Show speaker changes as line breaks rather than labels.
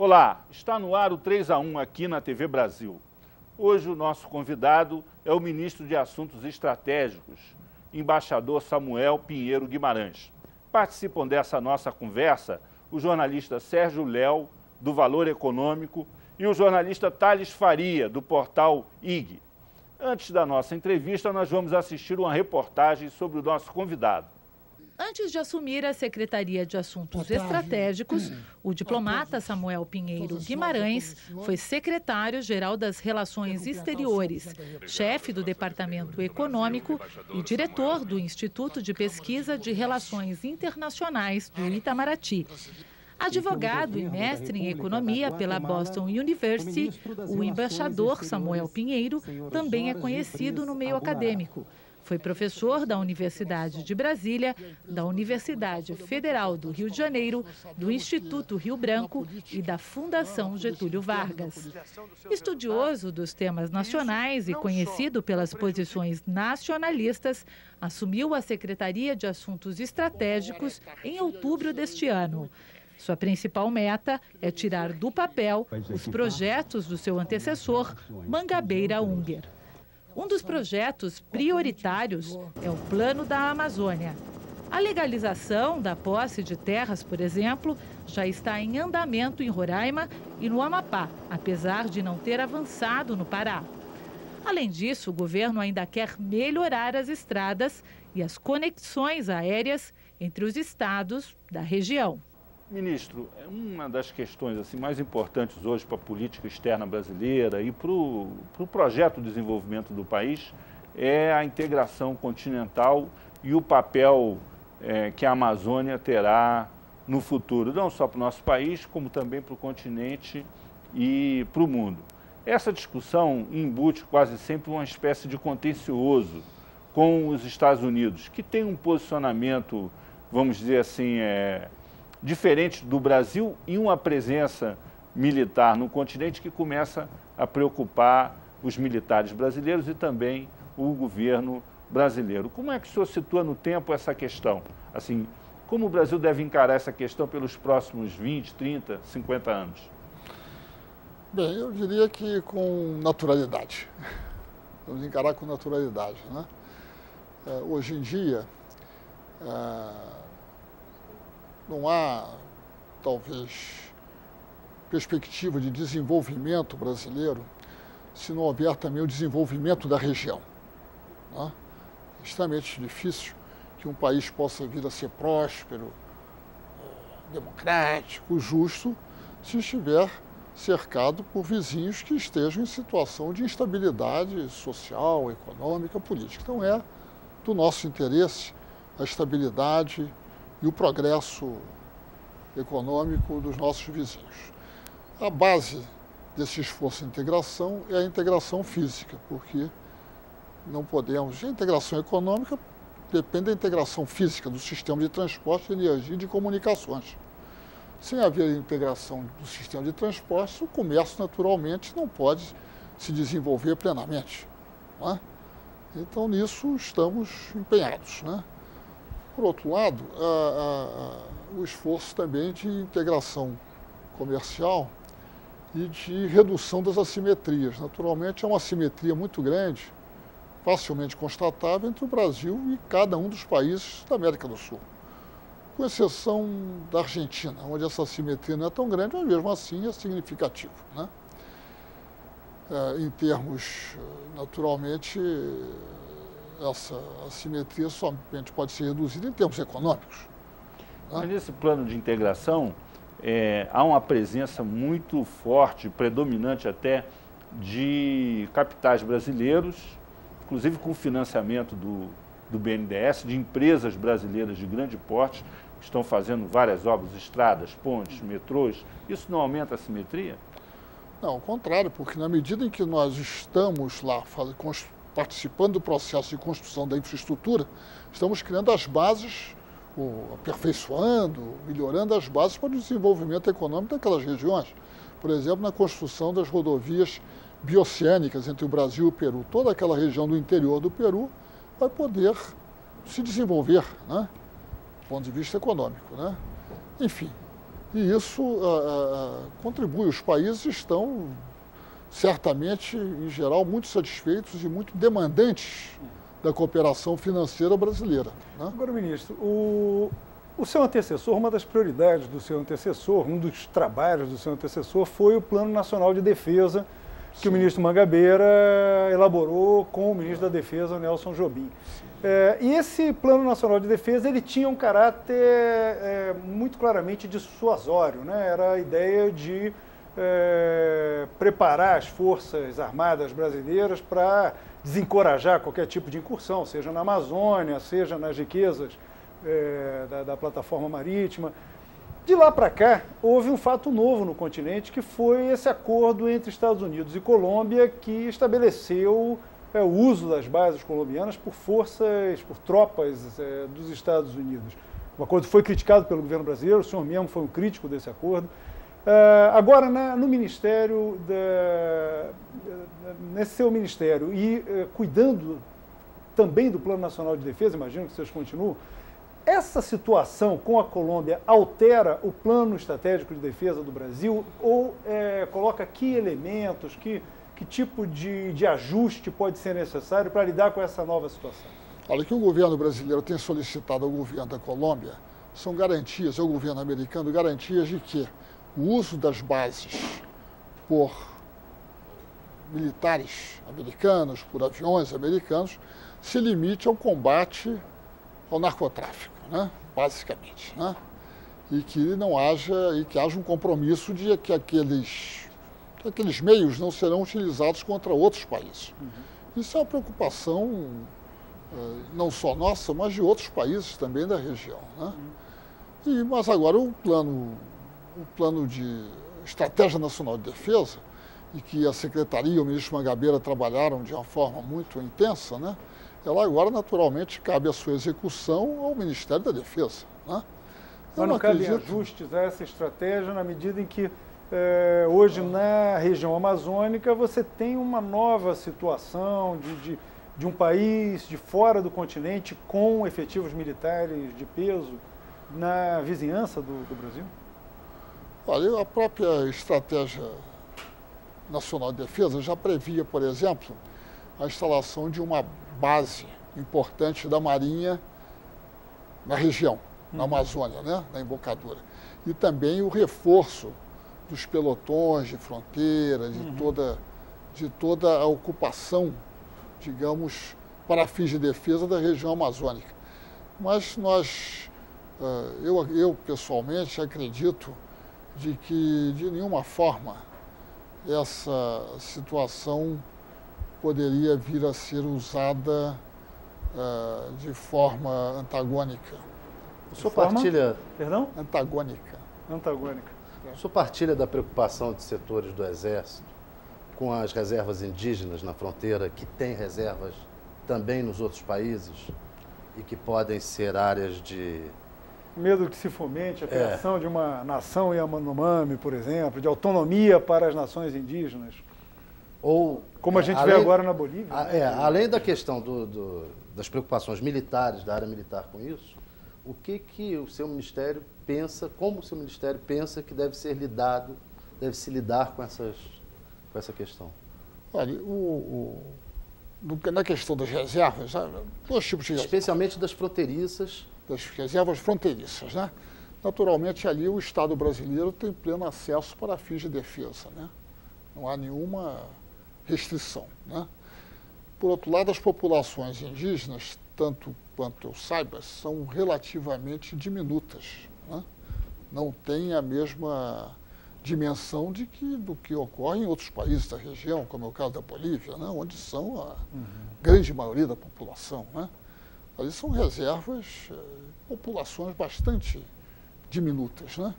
Olá, está no ar o 3-1 aqui na TV Brasil. Hoje o nosso convidado é o ministro de Assuntos Estratégicos, embaixador Samuel Pinheiro Guimarães. Participam dessa nossa conversa o jornalista Sérgio Léo, do Valor Econômico, e o jornalista Thales Faria, do portal IG. Antes da nossa entrevista, nós vamos assistir uma reportagem sobre o nosso convidado.
Antes de assumir a Secretaria de Assuntos Estratégicos, o diplomata Samuel Pinheiro Guimarães foi secretário-geral das Relações Exteriores, chefe do Departamento Econômico e diretor do Instituto de Pesquisa de Relações Internacionais do Itamaraty. Advogado e mestre em economia pela Boston University, o embaixador Samuel Pinheiro também é conhecido no meio acadêmico. Foi professor da Universidade de Brasília, da Universidade Federal do Rio de Janeiro, do Instituto Rio Branco e da Fundação Getúlio Vargas. Estudioso dos temas nacionais e conhecido pelas posições nacionalistas, assumiu a Secretaria de Assuntos Estratégicos em outubro deste ano. Sua principal meta é tirar do papel os projetos do seu antecessor, Mangabeira Unger. Um dos projetos prioritários é o Plano da Amazônia. A legalização da posse de terras, por exemplo, já está em andamento em Roraima e no Amapá, apesar de não ter avançado no Pará. Além disso, o governo ainda quer melhorar as estradas e as conexões aéreas entre os estados da região.
Ministro, uma das questões mais importantes hoje para a política externa brasileira e para o projeto de desenvolvimento do país é a integração continental e o papel que a Amazônia terá no futuro, não só para o nosso país, como também para o continente e para o mundo. Essa discussão embute quase sempre uma espécie de contencioso com os Estados Unidos, que tem um posicionamento, vamos dizer assim, diferente do Brasil e uma presença militar no continente que começa a preocupar os militares brasileiros e também o governo brasileiro. Como é que o senhor situa no tempo essa questão? Assim, como o Brasil deve encarar essa questão pelos próximos 20, 30, 50 anos?
Bem, eu diria que com naturalidade. Vamos encarar com naturalidade, né? Hoje em dia, não há, talvez, perspectiva de desenvolvimento brasileiro se não houver também o desenvolvimento da região. Né? É extremamente difícil que um país possa vir a ser próspero, democrático, justo, se estiver cercado por vizinhos que estejam em situação de instabilidade social, econômica, política. Então é do nosso interesse a estabilidade e o progresso econômico dos nossos vizinhos. A base desse esforço de integração é a integração física, porque não podemos... A integração econômica depende da integração física do sistema de transporte, de energia e de comunicações. Sem haver integração do sistema de transporte, o comércio naturalmente não pode se desenvolver plenamente. Não é? Então, nisso estamos empenhados, né? Por outro lado, o esforço também de integração comercial e de redução das assimetrias. Naturalmente, é uma assimetria muito grande, facilmente constatável, entre o Brasil e cada um dos países da América do Sul. Com exceção da Argentina, onde essa assimetria não é tão grande, mas mesmo assim é significativo, né? Em termos, naturalmente, essa assimetria somente pode ser reduzida em termos econômicos. Né?
Mas nesse plano de integração, há uma presença muito forte, predominante até, de capitais brasileiros, inclusive com financiamento do BNDES, de empresas brasileiras de grande porte, que estão fazendo várias obras, estradas, pontes, metrôs. Isso não aumenta a assimetria?
Não, ao contrário, porque na medida em que nós estamos lá participando do processo de construção da infraestrutura, estamos criando as bases, aperfeiçoando, melhorando as bases para o desenvolvimento econômico daquelas regiões. Por exemplo, na construção das rodovias bioceânicas entre o Brasil e o Peru. Toda aquela região do interior do Peru vai poder se desenvolver, né, do ponto de vista econômico, né? Enfim, E isso contribui. Os países estão, certamente, em geral, muito satisfeitos e muito demandantes da cooperação financeira brasileira, né?
Agora, ministro, o seu antecessor, uma das prioridades do seu antecessor, um dos trabalhos do seu antecessor foi o Plano Nacional de Defesa, que o ministro Mangabeira elaborou com o ministro da Defesa, Nelson Jobim. E esse Plano Nacional de Defesa ele tinha um caráter muito claramente dissuasório, né? Era a ideia de preparar as Forças Armadas brasileiras para desencorajar qualquer tipo de incursão, seja na Amazônia, seja nas riquezas da plataforma marítima. De lá para cá, houve um fato novo no continente, que foi esse acordo entre Estados Unidos e Colômbia, que estabeleceu o uso das bases colombianas por tropas dos Estados Unidos. O acordo foi criticado pelo governo brasileiro, o senhor mesmo foi um crítico desse acordo. Agora, no Ministério, nesse seu Ministério, e cuidando também do Plano Nacional de Defesa, imagino que vocês continuam, essa situação com a Colômbia altera o plano estratégico de defesa do Brasil ou coloca que elementos, que tipo de ajuste pode ser necessário para lidar com essa nova situação?
Olha, o que o governo brasileiro tem solicitado ao governo da Colômbia são garantias, ao governo americano, garantias de que o uso das bases por militares americanos, por aviões americanos, se limite ao combate ao narcotráfico, né? Basicamente, né? E que haja um compromisso de que aqueles meios não serão utilizados contra outros países. Isso é uma preocupação não só nossa, mas de outros países também da região, né? Mas agora o plano de Estratégia Nacional de Defesa, e que a Secretaria e o ministro Mangabeira trabalharam de uma forma muito intensa, né? Ela agora, naturalmente, cabe a sua execução ao Ministério da Defesa, né?
Mas não cabem ajustes a essa estratégia na medida em que hoje na região amazônica você tem uma nova situação de um país de fora do continente com efetivos militares de peso na vizinhança do Brasil?
Olha, a própria Estratégia Nacional de Defesa já previa, por exemplo, a instalação de uma base importante da Marinha na região, na Amazônia, né? Na embocadura. E também o reforço dos pelotões de fronteira, de toda a ocupação, digamos, para fins de defesa da região amazônica. Mas eu pessoalmente acredito de que de nenhuma forma essa situação poderia vir a ser usada de forma antagônica.
O senhor partilha...
Perdão?
Antagônica.
Antagônica.
O senhor partilha da preocupação de setores do Exército com as reservas indígenas na fronteira, que têm reservas também nos outros países e que podem ser áreas de...
Medo que se fomente a criação de uma nação Yanomami, por exemplo, de autonomia para as nações indígenas.
Ou,
como a gente vê agora na Bolívia.
Além da questão das preocupações militares, da área militar com isso, o que o seu ministério pensa, como o seu ministério pensa que deve se lidar com essa questão?
Olha, na questão das reservas, dois tipos de reservas.
Especialmente das fronteiriças.
Das reservas fronteiriças, né? Naturalmente, ali o Estado brasileiro tem pleno acesso para fins de defesa, né? Não há nenhuma restrição, né? Por outro lado, as populações indígenas, tanto quanto eu saiba, são relativamente diminutas, né? Não têm a mesma dimensão do que ocorre em outros países da região, como é o caso da Bolívia, né? Onde são a grande maioria da população, né? Ali são reservas, populações bastante diminutas, né?